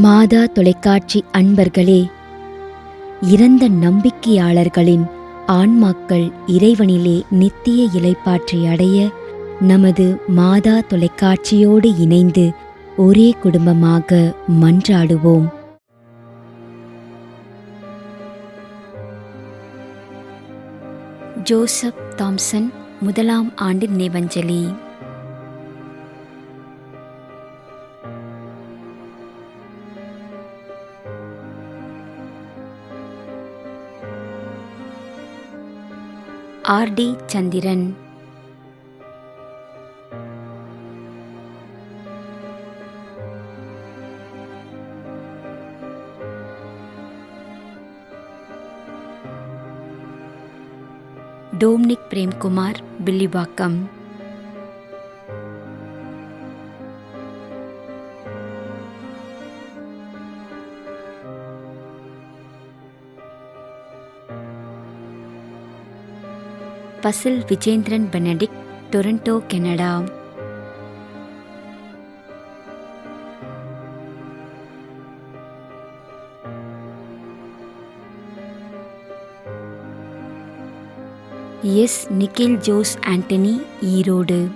மாதா தொலைக்காட்சி அன்பர்களே, இறந்த நம்பிக்கையாளர்களின் ஆன்மாக்கள் இறைவனிலே நித்திய இளைப்பாற்றி அடைய நமது மாதா தொலைக்காட்சியோடு இணைந்து ஒரே குடும்பமாக மன்றாடுவோம். ஜோசப் தாம்சன் முதலாம் ஆண்டு நினைவஞ்சலி. R D. Chandran. Dominic Premkumar, Villivakkam. Basil Vijendran Benedict, Toronto, Canada. S. Nikhil Jose Antony, Erode.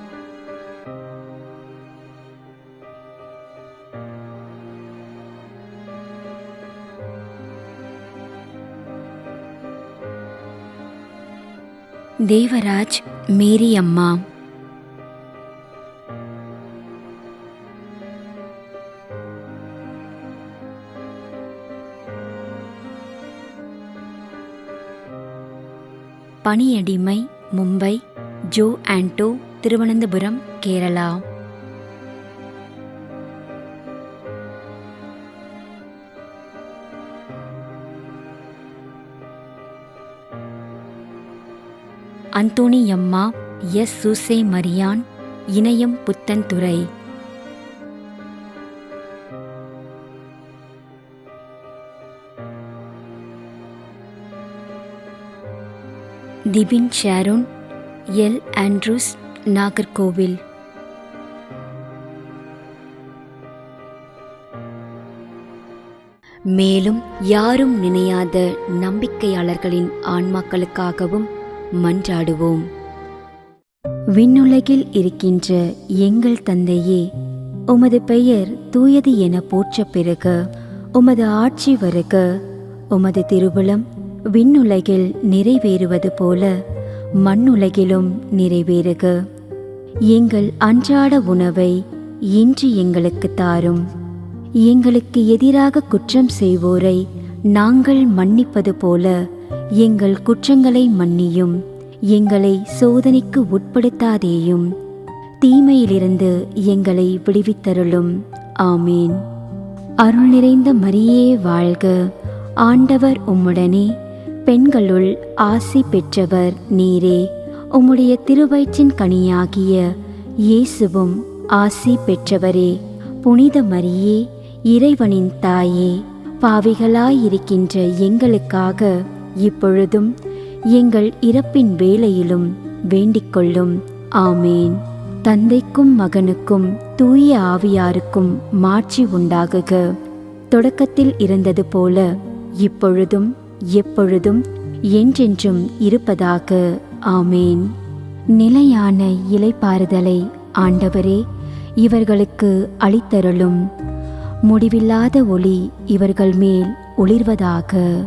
Devaraj, Mary அம்மா. பணியடிமை, மும்பை, ஜோ ஆண்டோ, திருவனந்தபுரம், கேரளா. அந்தோணி அம்மா, S. Susai Mariyan, Inayam, Puthenthurai. Dibin Sharon, L. Andrews, Nagercoil. மேலும் யாரும் நினையாத நம்பிக்கையாளர்களின் ஆன்மாக்களுக்காகவும் மன்றாடுவோம். விண்ணுலகில் இருக்கின்ற எங்கள் தந்தையே, உமது பெயர் தூயது என போற்ற பெறுக. உமது ஆட்சி வருக. உமது திருவுளம் விண்ணுலகில் நிறைவேறுவது போல மண்ணுலகிலும் நிறைவேறுக. எங்கள் அன்றாட உணவை இன்று எங்களுக்கு தாரும். எங்களுக்கு எதிராக குற்றம் செய்வோரை நாங்கள் மன்னிப்பது போல எங்கள் குற்றங்களை மன்னியும். எங்களை சோதனைக்கு உட்படுத்தாதேயும், தீமையிலிருந்து எங்களை விடுவித்தருளும். ஆமீன். அருள் நிறைந்த மரியே வாழ்க, ஆண்டவர் உம்முடனே, பெண்களுள் ஆசி பெற்றவர் நீரே. உம்முடைய திருவயிற்றின் கனியாகிய இயேசுவும் ஆசி பெற்றவரே. புனித மரியே, இறைவனின் தாயே, பாவிகளாயிருக்கின்ற எங்களுக்காக இப்பொழுதும் எங்கள் இறப்பின் வேளையிலும் வேண்டிக்கொள்ளும். ஆமேன். தந்தைக்கும் மகனுக்கும் தூய ஆவியாருக்கும் மாட்சி உண்டாகுக. தொடக்கத்தில் இருந்தது போல இப்பொழுதும் எப்பொழுதும் என்றென்றும் இருப்பதாக. ஆமேன். நிலையான இளைப்பாறுதலை ஆண்டவரே இவர்களுக்கு அளித்தருளும். முடிவில்லாத ஒளி இவர்கள் மேல் ஒளிர்வதாக.